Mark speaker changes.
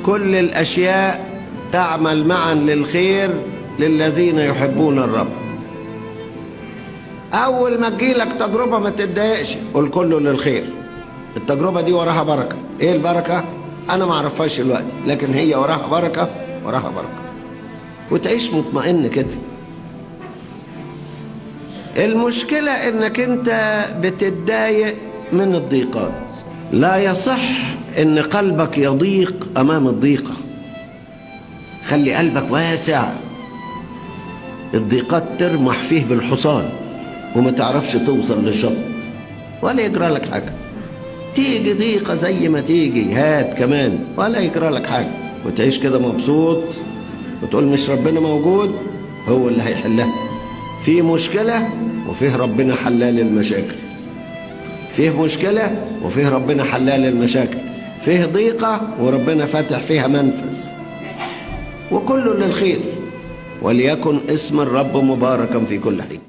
Speaker 1: كل الأشياء تعمل معا للخير للذين يحبون الرب. أول ما تجيلك تجربة ما تتضايقش، قل كله للخير. التجربة دي وراها بركة. إيه البركة؟ أنا ما أعرفهاش دلوقتي، لكن هي وراها بركة، وراها بركة. وتعيش مطمئن كده. المشكلة إنك أنت بتتضايق من الضيقات. لا يصح إن قلبك يضيق أمام الضيقة. خلي قلبك واسع. الضيقات ترمح فيه بالحصان وما تعرفش توصل للشط ولا يجرى لك حاجة. تيجي ضيقة زي ما تيجي هات كمان ولا يجرى لك حاجة، وتعيش كده مبسوط وتقول مش ربنا موجود هو اللي هيحلها. في مشكلة وفيه ربنا حلال المشاكل. فيه مشكلة وفيه ربنا حلال المشاكل. فيه ضيقة وربنا فاتح فيها منفذ، وكله للخير. وليكن اسم الرب مباركا في كل حين.